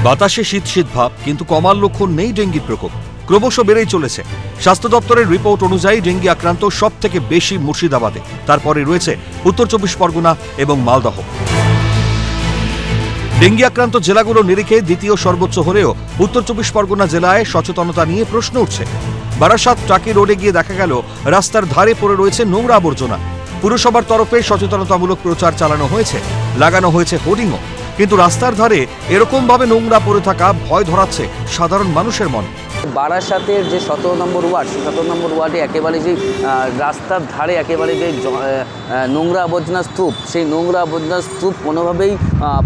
বাতাসে শীত শীত ভাব, কিন্তু কমার লক্ষণ নেই ডেঙ্গির প্রকোপ। ক্রমশ বেড়েই চলেছে। স্বাস্থ্য দপ্তরের রিপোর্ট অনুযায়ী ডেঙ্গি আক্রান্ত সব থেকে বেশি মুর্শিদাবাদে, তারপরে রয়েছে উত্তর 24 পরগনা এবং মালদহ। ডেঙ্গি আক্রান্ত জেলাগুলোর নিরিখে দ্বিতীয় সর্বোচ্চ হলেও উত্তর 24 পরগনা জেলায় সচেতনতা নিয়ে প্রশ্ন উঠছে। বারাসাত টাকি রোডে গিয়ে দেখা গেল রাস্তার ধারে পড়ে রয়েছে নোংরা আবর্জনা। পুরসভার তরফে সচেতনতামূলক প্রচার চালানো হয়েছে, লাগানো হয়েছে হোর্ডিংও, কিন্তু রাস্তার ধারে এরকম ভাবে নোংরা পড়ে থাকা ভয় ধরাচ্ছে সাধারণ মানুষের মন। বারাসাতের যে 17 নম্বর ওয়ার্ড, সেই 17 নম্বর ওয়ার্ডে একেবারে যে রাস্তার ধারে একেবারে যে নোংরা আবর্জনা স্তূপ, সেই নোংরা আবর্জনা স্তূপ কোনোভাবেই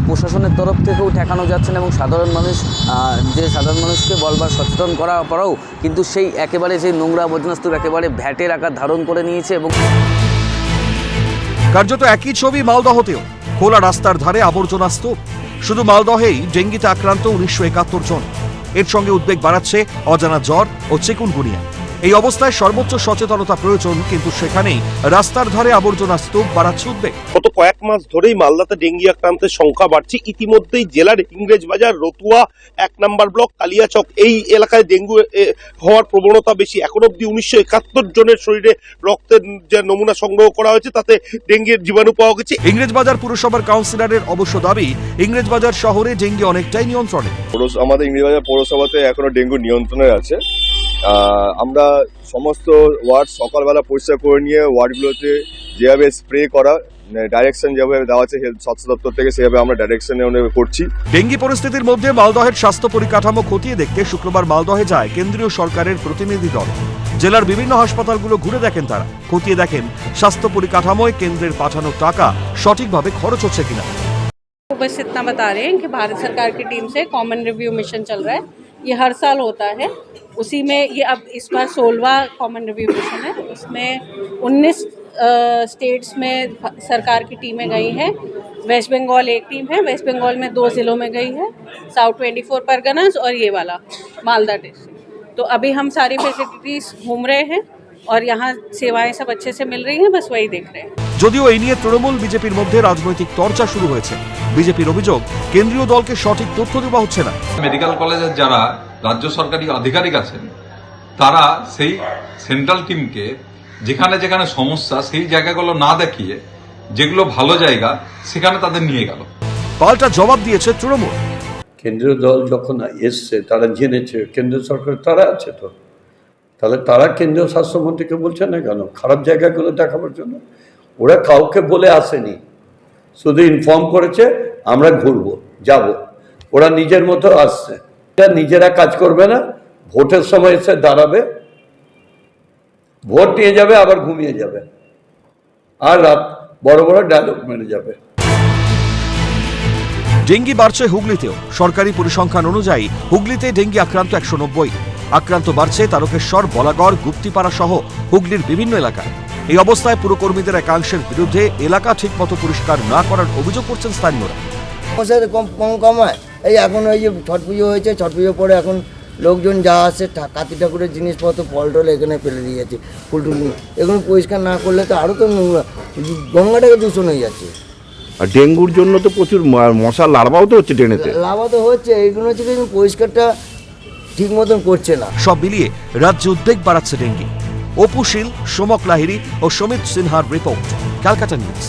প্রশাসনের তরফ থেকেও ঠেকানো যাচ্ছে না, এবং সাধারণ মানুষকে বলবার সচেতন করার পরেও কিন্তু সেই একেবারে সেই নোংরা আবর্জনা স্তূপ একেবারে ভ্যাটের আকার ধারণ করে নিয়েছে। এবং কার্যত একই ছবি মালদহতেও, খোলা রাস্তার ধারে আবর্জনা স্তূপ। শুধু মালদহেই ডেঙ্গিতে আক্রান্ত 1971 জন। এর সঙ্গে উদ্বেগ বাড়াচ্ছে অজানা জ্বর ও চিকুনগুনিয়া। এই অবস্থায় সর্বোচ্চ সচেতনতা প্রয়োজন, কিন্তু সেখানেই রাস্তার ধারে আবর্জনা স্তূপ বাড়াচ্ছে উদ্বেগ। গত কয়েক মাস ধরেই মালদাতে ডেঙ্গি আক্রান্তের সংখ্যা বাড়ছে। ইতিমধ্যেই জেলার ইংরেজবাজার, রতুয়া, 1 নম্বর ব্লক, কালিয়াচক এই এলাকায় ডেঙ্গু হওয়ার প্রবণতা বেশি। এখন অব্দি 1971 জনের শরীরে রক্তের যে নমুনা সংগ্রহ করা হয়েছে, তাতে ডেঙ্গির জীবাণু পাওয়া গেছে। ইংরেজবাজার পুরসভার কাউন্সিলরের অবশ্য দাবি, ইংরেজবাজার শহরে ডেঙ্গি অনেকটাই নিয়ন্ত্রণে। আমাদের ইংরেজবাজার পৌরসভাতে এখনো ডেঙ্গু নিয়ন্ত্রণে আছে। আমরা সমস্ত ওয়ার্ড সকালবেলা পরিষ্কার করে নিয়ে ওয়ার্ডগুলোতে যেভাবে স্প্রে করা ডাইরেকশন যেভাবে দেওয়া আছে স্বাস্থ্য দপ্তর থেকে, সেভাবে আমরা ডাইরেকশনে করছি। ডেঙ্গি পরিস্থিতির মধ্যে মালদহের স্বাস্থ্য পরিকাঠামো খতিয়ে দেখতে শুক্রবার মালদহে যায় কেন্দ্রীয় সরকারের প্রতিনিধি দল। জেলার বিভিন্ন হাসপাতালগুলো ঘুরে দেখেন তারা, খতিয়ে দেখেন স্বাস্থ্য পরিকাঠামোয় কেন্দ্রের পাঠানো টাকা সঠিকভাবে খরচ হচ্ছে কিনা। बस इतना बता रहे हैं कि भारत सरकार की टीम से कॉमन रिव्यू मिशन चल रहा है। ये हर साल होता है, उसी में ये अब इस बार 16वां कॉमन रिव्यू मिशन है। इसमें 19 स्टेट्स में सरकार की टीमें गई हैं। वेस्ट बंगाल एक टीम है, वेस्ट बंगाल में 2 ज़िलों में गई है, साउथ 24 परगनास और ये वाला मालदा डिस्ट्रिक्ट। तो अभी हम सारी फैसिलिटीज़ घूम रहे हैं और यहाँ सेवाएं सब अच्छे से मिल रही हैं, बस वही देख रहे हैं। যদিও এই নিয়ে তৃণমূল বিজেপির মধ্যে রাজনৈতিক চর্চা শুরু হয়েছে। বিজেপির অভিযোগ, কেন্দ্রীয় দলকে সঠিক তথ্য দেওয়া হচ্ছে না। মেডিকেল কলেজের যারা রাজ্য সরকারি আধিকারিক আছেন, তারা সেই সেন্ট্রাল টিমকে যেখানে যেখানে সমস্যা সেই জায়গাগুলো না দেখিয়ে যেগুলো ভালো জায়গা সেখানে তাদের নিয়ে গেল। পাল্টা জবাব দিয়েছে তৃণমূল। কেন্দ্রীয় দল যখন এসছে, তারা জেনেছে কেন্দ্র সরকার তারা আছে, তো তাহলে তারা কেন্দ্রীয় স্বাস্থ্যমন্ত্রীকে বলছে না কেন খারাপ জায়গাগুলো দেখাবার জন্য? ওরা কাউকে বলে আসেনি, শুধু ইনফর্ম করেছে আমরা ঘুরবো, যাব। ওরা নিজের মতো আসছে, নিজেরা কাজ করবে না, ভোটের সময় এসে দাঁড়াবে, ভোট নিয়ে যাবে, আবার ঘুমিয়ে যাবে, আর রাত বড় বড় ডায়লগ মেরে যাবে। ডেঙ্গি বাড়ছে হুগলিতেও। সরকারি পরিসংখ্যান অনুযায়ী হুগলিতে ডেঙ্গি আক্রান্ত 190। আক্রান্ত বাড়ছে তারকেশ্বর, বলাগড়, গুপ্তিপাড়া সহ হুগলির বিভিন্ন এলাকায়। এই অবস্থায় পুরকর্মীদের একাংশের বিরুদ্ধে এলাকা ঠিকমতো পরিষ্কার না করার অভিযোগ করছেন স্থানীয়রা। কম কমায় এই এখন ওই যে ছট পুজো হয়েছে, ছট পুজো পরে এখন লোকজন যা আসে কাতি ঠাকুরের জিনিসপত্র ফল টল এখানে ফেলে দিয়েছে, ফুল টুল নিয়ে। এগুলো পরিষ্কার না করলে তো আরও তো গঙ্গাটাকে দূষণ হয়ে যাচ্ছে। আর ডেঙ্গুর জন্য তো প্রচুর মশার লার্ভাও তো হচ্ছে ড্রেনেতে। লার্ভা তো হচ্ছে, এইগুলো হচ্ছে কিন্তু পরিষ্কারটা ঠিক মতন করছে না। সব মিলিয়ে রাজ্যে উদ্বেগ বাড়াচ্ছে ডেঙ্গি। অপু শীল, সোমক লাহিড়ী ও সমিত সিনহার রিপোর্ট, ক্যালকাটা নিউজ।